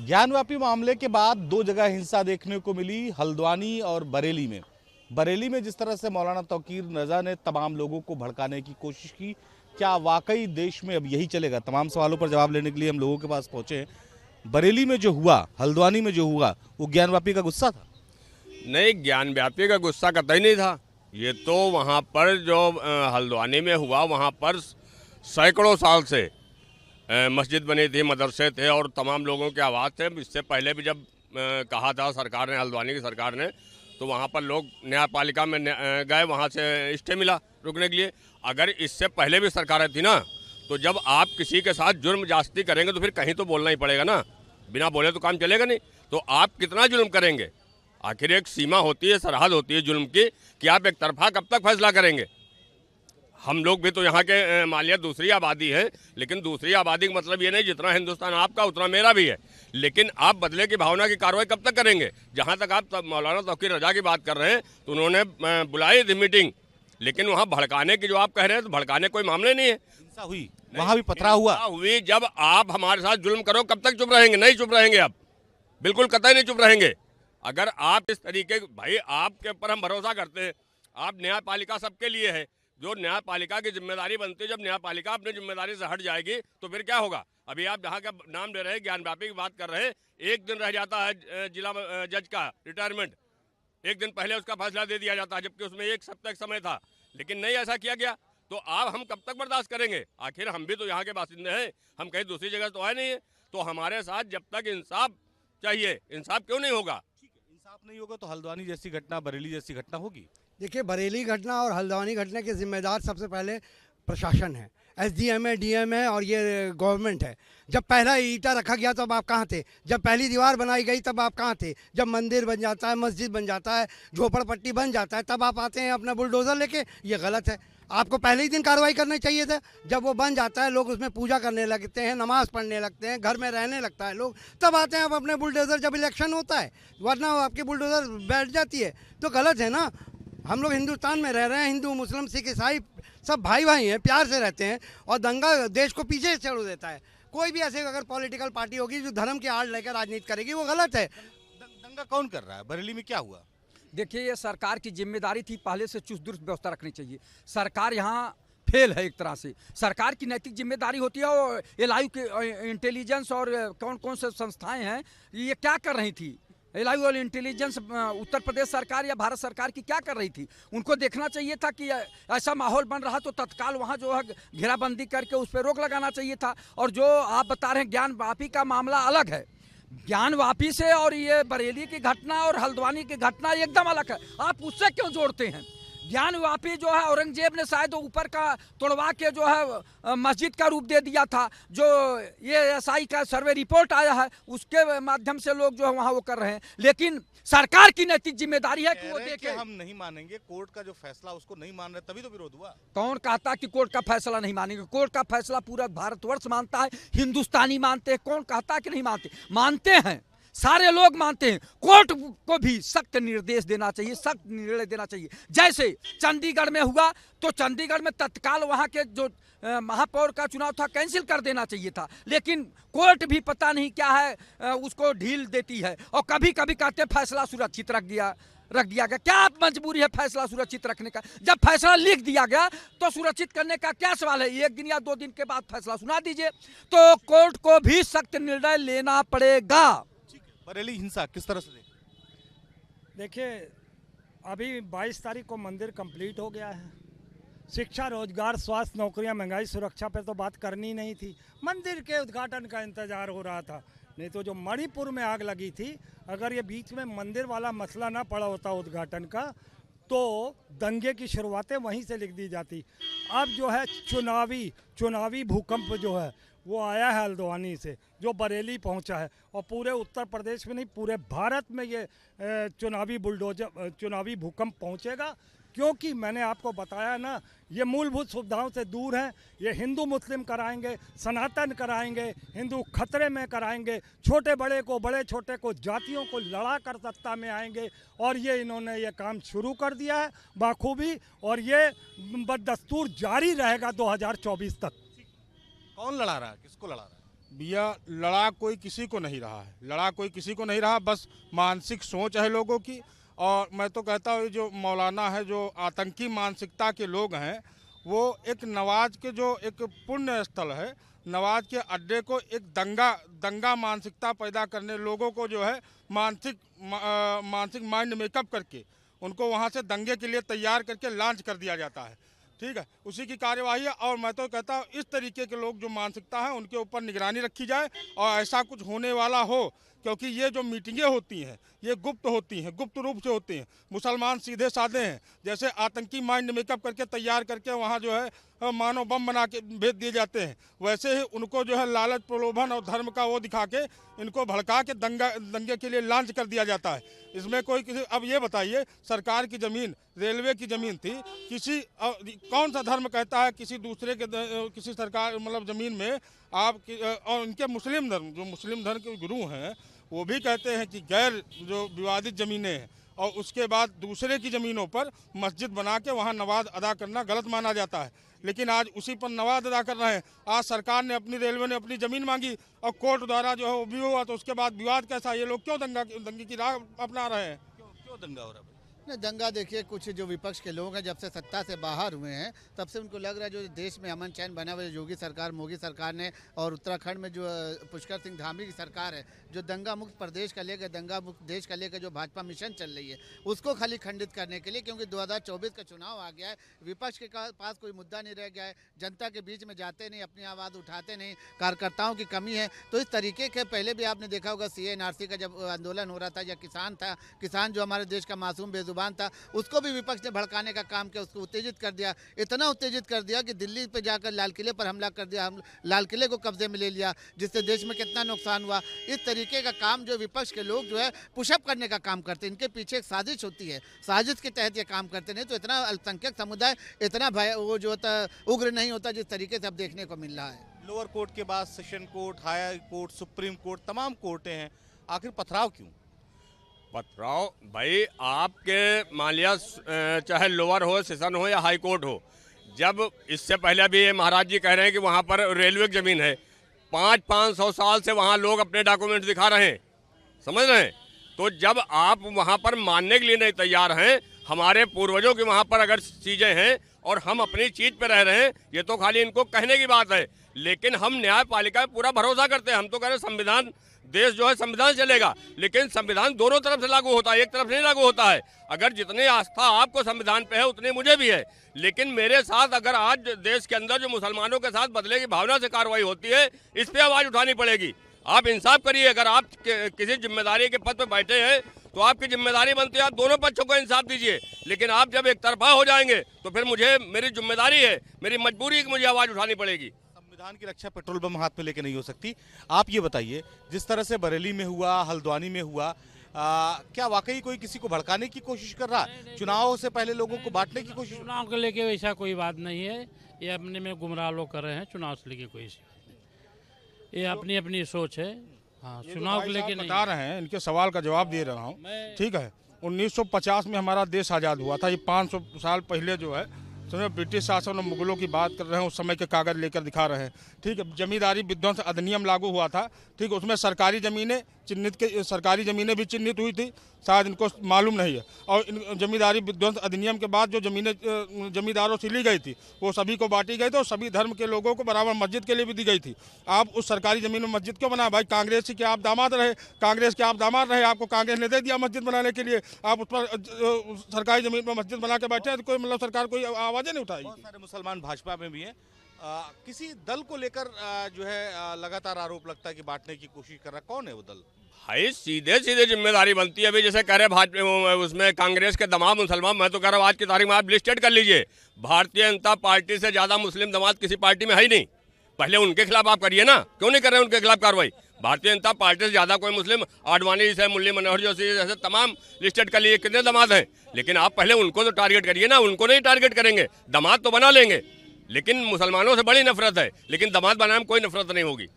ज्ञानवापी मामले के बाद दो जगह हिंसा देखने को मिली, हल्द्वानी और बरेली में। बरेली में जिस तरह से मौलाना तौकीर रजा ने तमाम लोगों को भड़काने की कोशिश की, क्या वाकई देश में अब यही चलेगा? तमाम सवालों पर जवाब लेने के लिए हम लोगों के पास पहुंचे। बरेली में जो हुआ, हल्द्वानी में जो हुआ, वो ज्ञानवापी का गुस्सा था? नहीं, ज्ञानवापी का गुस्सा कतई नहीं था। ये तो वहाँ पर जो हल्द्वानी में हुआ, वहाँ पर सैकड़ों साल से मस्जिद बनी थी, मदरसे थे और तमाम लोगों के आवाज़ थे। इससे पहले भी जब कहा था सरकार ने, हल्द्वानी की सरकार ने, तो वहाँ पर लोग न्यायपालिका में गए, वहाँ से स्टे मिला रुकने के लिए। अगर इससे पहले भी सरकारें थी ना, तो जब आप किसी के साथ जुर्म जास्ती करेंगे तो फिर कहीं तो बोलना ही पड़ेगा ना, बिना बोले तो काम चलेगा नहीं। तो आप कितना जुल्म करेंगे? आखिर एक सीमा होती है, सरहद होती है जुल्म की, कि आप एक तरफा कब तक फैसला करेंगे? हम लोग भी तो यहाँ के मालिया दूसरी आबादी है, लेकिन दूसरी आबादी का मतलब ये नहीं जितना हिंदुस्तान आपका उतना मेरा भी है। लेकिन आप बदले की भावना की कार्रवाई कब तक करेंगे? जहाँ तक आप मौलाना तौकीर रजा की बात कर रहे हैं, तो उन्होंने बुलाई थी मीटिंग, लेकिन वहाँ भड़काने की जो आप कह रहे हैं, तो भड़काने कोई मामले नहीं है। हिंसा हुई, वहाँ भी पथरा हुआ हुई। जब आप हमारे साथ जुल्म करो, कब तक चुप रहेंगे? नहीं चुप रहेंगे, आप बिल्कुल कतई नहीं चुप रहेंगे। अगर आप इस तरीके, भाई आपके ऊपर हम भरोसा करते हैं, आप न्यायपालिका सबके लिए है, जो न्यायपालिका की जिम्मेदारी बनती है। जब न्यायपालिका अपनी जिम्मेदारी से हट जाएगी तो फिर क्या होगा? अभी आप जहाँ का नाम ले रहे हैं, ज्ञानवापी की बात कर रहे हैं, एक दिन रह जाता है जिला जज का रिटायरमेंट, एक दिन पहले उसका फैसला दे दिया जाता है, जबकि उसमें एक सप्ताह समय था, लेकिन नहीं ऐसा किया गया। तो आप हम कब तक बर्दाश्त करेंगे? आखिर हम भी तो यहाँ के बासिंदे हैं, हम कहीं दूसरी जगह तो है नहीं है। तो हमारे साथ जब तक इंसाफ चाहिए, इंसाफ क्यों नहीं होगा? इंसाफ नहीं होगा तो हल्द्वानी जैसी घटना, बरेली जैसी घटना होगी। देखिए, बरेली घटना और हल्द्वानी घटना के जिम्मेदार सबसे पहले प्रशासन है, एसडीएम है, डीएम है और ये गवर्नमेंट है। जब पहला ईंटा रखा गया तब आप कहाँ थे? जब पहली दीवार बनाई गई तब आप कहाँ थे? जब मंदिर बन जाता है, मस्जिद बन जाता है, झोपड़पट्टी बन जाता है, तब आप आते हैं अपना बुलडोज़र लेके। ये गलत है। आपको पहले ही दिन कार्रवाई करना चाहिए था। जब वो बन जाता है, लोग उसमें पूजा करने लगते हैं, नमाज पढ़ने लगते हैं, घर में रहने लगता है लोग, तब आते हैं आप अपने बुलडोज़र जब इलेक्शन होता है, वरना आपकी बुलडोज़र बैठ जाती है। तो गलत है ना। हम लोग हिंदुस्तान में रह रहे हैं, हिंदू मुस्लिम सिख ईसाई सब भाई भाई हैं, प्यार से रहते हैं, और दंगा देश को पीछे छोड़ देता है। कोई भी ऐसे अगर पॉलिटिकल पार्टी होगी जो धर्म की आड़ लेकर राजनीति करेगी, वो गलत है। दंगा कौन कर रहा है? बरेली में क्या हुआ? देखिए, ये सरकार की जिम्मेदारी थी, पहले से चुस्त दुरुस्त व्यवस्था रखनी चाहिए। सरकार यहाँ फेल है एक तरह से। सरकार की नैतिक जिम्मेदारी होती है, और एलआईयू के इंटेलिजेंस और कौन कौन से संस्थाएं हैं, ये क्या कर रही थी? एलआईयू और इंटेलिजेंस उत्तर प्रदेश सरकार या भारत सरकार की क्या कर रही थी? उनको देखना चाहिए था कि ऐसा माहौल बन रहा तो तत्काल वहाँ जो है घेराबंदी करके उस पर रोक लगाना चाहिए था। और जो आप बता रहे हैं ज्ञानवापी का मामला अलग है, ज्ञानवापी से और ये बरेली की घटना और हल्द्वानी की घटना एकदम अलग है। आप उससे क्यों जोड़ते हैं? ज्ञानवापी जो है औरंगजेब ने शायद ऊपर का तोड़वा के जो है मस्जिद का रूप दे दिया था। जो ये एसआई का सर्वे रिपोर्ट आया है, उसके माध्यम से लोग जो है वहाँ वो कर रहे हैं। लेकिन सरकार की नैतिक जिम्मेदारी है कि वो देखे। हम नहीं मानेंगे कोर्ट का जो फैसला, उसको नहीं मान रहे, तभी तो विरोध हुआ। कौन कहता कि कोर्ट का फैसला नहीं मानेंगे? कोर्ट का फैसला पूरा भारतवर्ष मानता है, हिंदुस्तानी मानते हैं। कौन कहता कि नहीं मानते? मानते हैं, सारे लोग मानते हैं। कोर्ट को भी सख्त निर्देश देना चाहिए, सख्त निर्णय देना चाहिए। जैसे चंडीगढ़ में हुआ, तो चंडीगढ़ में तत्काल वहाँ के जो महापौर का चुनाव था कैंसिल कर देना चाहिए था। लेकिन कोर्ट भी पता नहीं क्या है उसको ढील देती है, और कभी कभी कहते हैं फैसला सुरक्षित रख दिया गया। क्या मजबूरी है फैसला सुरक्षित रखने का? जब फैसला लिख दिया गया तो सुरक्षित करने का क्या सवाल है? एक दिन या 2 दिन के बाद फैसला सुना दीजिए। तो कोर्ट को भी सख्त निर्णय लेना पड़ेगा। बरेली हिंसा किस तरह से देखिए, अभी 22 तारीख को मंदिर कंप्लीट हो गया है। शिक्षा, रोजगार, स्वास्थ्य, नौकरियां, महंगाई, सुरक्षा पे तो बात करनी नहीं थी। मंदिर के उद्घाटन का इंतजार हो रहा था। नहीं तो जो मणिपुर में आग लगी थी, अगर ये बीच में मंदिर वाला मसला ना पड़ा होता उद्घाटन का, तो दंगे की शुरुआतें वहीं से लिख दी जाती। अब जो है चुनावी भूकंप जो है वो आया है हल्द्वानी से, जो बरेली पहुंचा है, और पूरे उत्तर प्रदेश में नहीं, पूरे भारत में ये चुनावी भूकंप पहुंचेगा। क्योंकि मैंने आपको बताया ना, ये मूलभूत सुविधाओं से दूर हैं। ये हिंदू मुस्लिम कराएंगे, सनातन कराएंगे, हिंदू खतरे में कराएंगे, छोटे बड़े को, बड़े छोटे को, जातियों को लड़ा कर सत्ता में आएंगे। और ये इन्होंने ये काम शुरू कर दिया है बाखूबी, और ये बदस्तूर जारी रहेगा 2024 तक। कौन लड़ा रहा है? किसको लड़ा रहा है? भैया लड़ा कोई किसी को नहीं रहा है, लड़ा कोई किसी को नहीं रहा, बस मानसिक सोच है लोगों की। और मैं तो कहता हूँ जो मौलाना है, जो आतंकी मानसिकता के लोग हैं, वो एक नवाज के जो एक पुण्य स्थल है, नवाज के अड्डे को एक दंगा मानसिकता पैदा करने, लोगों को जो है मानसिक माइंड मेकअप करके उनको वहाँ से दंगे के लिए तैयार करके लॉन्च कर दिया जाता है। ठीक है, उसी की कार्यवाही है। और मैं तो कहता हूँ इस तरीके के लोग जो मानसिकता है उनके ऊपर निगरानी रखी जाए और ऐसा कुछ होने वाला हो, क्योंकि ये जो मीटिंगें होती हैं ये गुप्त होती हैं, गुप्त रूप से होती हैं। मुसलमान सीधे साधे हैं, जैसे आतंकी माइंड मेकअप करके तैयार करके वहाँ जो है मानव बम बना के भेज दिए जाते हैं, वैसे ही उनको जो है लालच प्रलोभन और धर्म का वो दिखा के इनको भड़का के दंगे के लिए लॉन्च कर दिया जाता है। इसमें कोई किसी, अब ये बताइए, सरकार की ज़मीन, रेलवे की ज़मीन थी, किसी कौन सा धर्म कहता है किसी दूसरे के किसी सरकार मतलब ज़मीन में आप और उनके मुस्लिम धर्म, जो मुस्लिम धर्म के गुरु हैं वो भी कहते हैं कि गैर जो विवादित ज़मीनें हैं और उसके बाद दूसरे की ज़मीनों पर मस्जिद बना के वहाँ नमाज अदा करना गलत माना जाता है। लेकिन आज उसी पर नमाज अदा कर रहे हैं। आज सरकार ने अपनी, रेलवे ने अपनी ज़मीन मांगी और कोर्ट द्वारा जो है वो भी हुआ, तो उसके बाद विवाद कैसा? ये लोग क्यों दंगे की राह अपना रहे हैं? क्यों दंगा हो रहा है? नहीं, दंगा देखिए, कुछ जो विपक्ष के लोग हैं जब से सत्ता से बाहर हुए हैं तब से उनको लग रहा है जो देश में अमन चैन बना हुआ है, योगी सरकार, मोदी सरकार ने, और उत्तराखंड में जो पुष्कर सिंह धामी की सरकार है, जो दंगा मुक्त प्रदेश का लेकर, दंगा मुक्त देश का लेकर जो भाजपा मिशन चल रही है उसको खाली खंडित करने के लिए, क्योंकि 2024 का चुनाव आ गया है, विपक्ष के पास कोई मुद्दा नहीं रह गया है, जनता के बीच में जाते नहीं, अपनी आवाज़ उठाते नहीं, कार्यकर्ताओं की कमी है। तो इस तरीके के पहले भी आपने देखा होगा CA/NRC का जब आंदोलन हो रहा था, या किसान जो हमारे देश का मासूम बेजुबान था, उसको भी विपक्ष ने भड़काने का काम किया, उसको उत्तेजित कर दिया, इतना उत्तेजित कर दिया कि दिल्ली पे जाकर लाल किले पर हमला कर दिया, हम लाल किले को कब्जे में ले लिया, जिससे देश में कितना नुकसान हुआ। इस तरीके का काम जो विपक्ष के लोग जो है पुशअप करने का काम करते हैं, इनके पीछे एक साजिश होती है, साजिश के तहत ये काम करते नहीं तो इतना अल्पसंख्यक समुदाय इतना भय वो जो होता उग्र नहीं होता जिस तरीके से अब देखने को मिल रहा है। लोअर कोर्ट के बाद session court, high court, supreme court, तमाम कोर्टें हैं, आखिर पथराव क्यों? पथराव भाई, आपके मान लिया चाहे लोअर हो, सेशन हो या हाई कोर्ट हो, जब इससे पहले भी ये महाराज जी कह रहे हैं कि वहाँ पर रेलवे की ज़मीन है, 500 साल से वहाँ लोग अपने डॉक्यूमेंट दिखा रहे हैं, समझ रहे हैं? तो जब आप वहाँ पर मानने के लिए नहीं तैयार हैं, हमारे पूर्वजों की वहाँ पर अगर चीज़ें हैं और हम अपनी चीज़ पे रह रहे हैं, ये तो खाली इनको कहने की बात है। लेकिन हम न्यायपालिका पे पूरा भरोसा करते हैं। हम तो कह रहे हैं संविधान, देश जो है संविधान चलेगा, लेकिन संविधान दोनों तरफ से लागू होता है, एक तरफ से नहीं लागू होता है। अगर जितनी आस्था आपको संविधान पे है उतनी मुझे भी है, लेकिन मेरे साथ अगर आज देश के अंदर जो मुसलमानों के साथ बदले की भावना से कार्रवाई होती है, इस पर आवाज़ उठानी पड़ेगी। आप इंसाफ करिए, अगर आप किसी जिम्मेदारी के पद पर बैठे हैं तो आपकी जिम्मेदारी बनती है आप दोनों पक्षों को इंसाफ दीजिए। लेकिन आप जब एक तरफा हो जाएंगे तो फिर मुझे, मेरी जिम्मेदारी है, मेरी मजबूरी है कि मुझे आवाज़ उठानी पड़ेगी। संविधान की रक्षा पेट्रोल बम हाथ में लेके नहीं हो सकती। आप ये बताइए, जिस तरह से बरेली में हुआ, हल्द्वानी में हुआ, क्या वाकई कोई किसी को भड़काने की कोशिश कर रहा है? चुनाव से पहले लोगों को बांटने की कोशिश? चुनाव को लेके वैसा कोई बात नहीं है, ये अपने में गुमराह लोग कर रहे हैं। चुनाव से लेके कोई ऐसी बात नहीं, ये अपनी अपनी सोच है। हाँ, चुनाव को लेके नहीं बता रहे हैं, इनके सवाल का जवाब दे रहा हूँ। ठीक है, 1950 में हमारा देश आज़ाद हुआ था। ये 500 साल पहले जो है समझो ब्रिटिश शासन और मुगलों की बात कर रहे हैं, उस समय के कागज लेकर दिखा रहे हैं। ठीक है, जमींदारी विध्वंस अधिनियम लागू हुआ था। ठीक है, उसमें सरकारी ज़मीनें चिन्हित के, सरकारी ज़मीनें भी चिन्हित हुई थी, शायद इनको मालूम नहीं है। और जमींदारी विध्वंस अधिनियम के बाद जो ज़मीनें जमींदारों से ली गई थी वो सभी को बांटी गई थी और सभी धर्म के लोगों को बराबर मस्जिद के लिए भी दी गई थी। आप उस सरकारी ज़मीन में मस्जिद क्यों बनाए? भाई कांग्रेस के आप दामाद रहे, आपको कांग्रेस ने दे दिया मस्जिद बनाने के लिए, आप उस पर सरकारी ज़मीन पर मस्जिद बना के बैठे हैं, तो कोई मतलब सरकार कोई आवाज़ें नहीं उठाई। बहुत सारे मुसलमान भाजपा में भी हैं। किसी दल को लेकर जो है लगातार आरोप लगता है कि बांटने की कोशिश कर रहा है। कौन है वो दल? भाई सीधे सीधे जिम्मेदारी बनती है। अभी जैसे कह रहे भाजपा, उसमें कांग्रेस के दमाद मुसलमान, मैं तो कह रहा हूँ आज की तारीख में आप लिस्टेड कर लीजिए, भारतीय जनता पार्टी से ज़्यादा मुस्लिम दमाद किसी पार्टी में है ही नहीं। पहले उनके खिलाफ आप करिए ना, क्यों नहीं कर रहे उनके खिलाफ कार्रवाई? भारतीय जनता पार्टी से ज़्यादा कोई मुस्लिम, आडवाणी जैसे, मुरली मनोहर जोशी जैसे तमाम लिस्टेड कर लिए, कितने दमाद हैं। लेकिन आप पहले उनको तो टारगेट करिए ना, उनको नहीं टारगेट करेंगे, दमाद तो बना लेंगे। लेकिन मुसलमानों से बड़ी नफरत है, लेकिन दमाद बनाने में कोई नफरत नहीं होगी।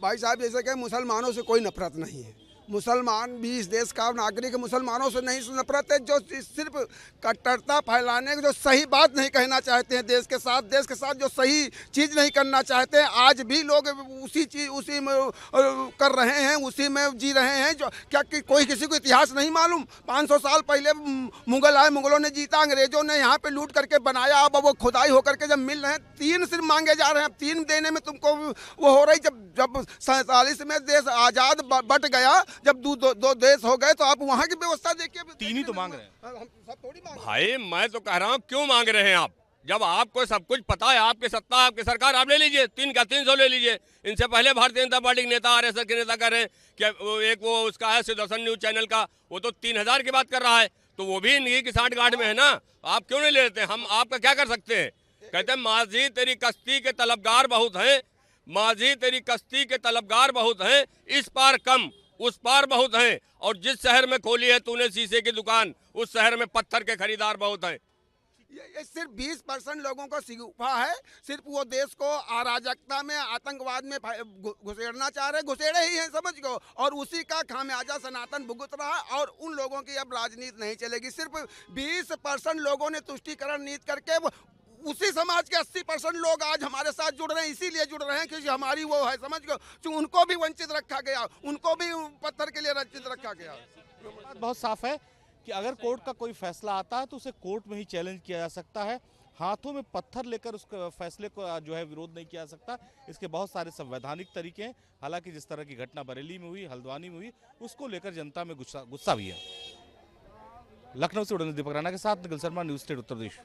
भाई साहब, जैसे कि मुसलमानों से कोई नफरत नहीं है, मुसलमान भी इस देश का नागरिक, मुसलमानों से नहीं नफरत है, जो सिर्फ कट्टरता फैलाने जो सही बात नहीं कहना चाहते हैं, देश के साथ जो सही चीज़ नहीं करना चाहते हैं, आज भी लोग उसी में कर रहे हैं, उसी में जी रहे हैं। जो क्या कि कोई किसी को इतिहास नहीं मालूम? 500 साल पहले मुगल आए, मुगलों ने जीता, अंग्रेजों ने यहाँ पे लूट करके बनाया, अब वो खुदाई होकर के जब मिल रहे हैं, 3 सिर्फ मांगे जा रहे हैं। अब 3 देने में तुमको वो हो रही। जब 47 में देश आज़ाद बट गया, जब दो देश हो गए, तो आप वहाँ की व्यवस्था देखिए। 3 ही तो मांग रहे हैं। हम सब थोड़ी मांग भाई मैं तो कह रहा हूँ क्यों मांग रहे हैं आप? जब आपको सब कुछ पता है, आपकी सत्ता, आपकी सरकार, आप ले लीजिए 300 ले लीजिए। इनसे पहले भारतीय जनता पार्टी के नेता, आरएसएस के नेता कह रहे हैं कि एक वो उसका है सुदर्शन न्यूज चैनल का, वो तो 3000 की बात कर रहा है, तो वो भी इन्हीं की सांठगांठ में है ना। आप क्यों नहीं ले लेते? हम आपका क्या कर सकते हैं? कहते हैं माझी तेरी कश्ती के तलबगार बहुत हैं, माझी तेरी कश्ती के तलबगार बहुत हैं, इस पार कम उस पार बहुत हैं, और जिस शहर में खोली है तूने शीशे की दुकान, उस शहर में पत्थर के खरीदार बहुत हैं। ये सिर्फ 20% लोगों को सिगुफा है, सिर्फ वो देश को अराजकता में, आतंकवाद में घुसेड़ना चाह रहे, घुसेड़े ही हैं समझ गो, और उसी का खामियाजा सनातन भुगत रहा है, और उन लोगों की अब राजनीति नहीं चलेगी। सिर्फ 20% लोगों ने तुष्टीकरण नीति करके उसी समाज के 80% लोग आज हमारे साथ जुड़ रहे हैं, इसीलिए जुड़ रहे हैं क्योंकि हमारी वो है समझ गो, जो उनको भी वंचित रखा गया, उनको भी पत्थर के लिए वंचित रखा गया। बात बहुत साफ है कि अगर कोर्ट का कोई फैसला आता है तो उसे कोर्ट में ही चैलेंज किया जा सकता है, हाथों में पत्थर लेकर उस फैसले को जो है विरोध नहीं किया जा सकता। इसके बहुत सारे संवैधानिक तरीके हैं। हालांकि जिस तरह की घटना बरेली में हुई, हल्द्वानी में हुई, उसको लेकर जनता में गुस्सा भी है। लखनऊ से उड़न दीपक राणा के साथ निखिल शर्मा, न्यूज़ स्टेट उत्तर प्रदेश।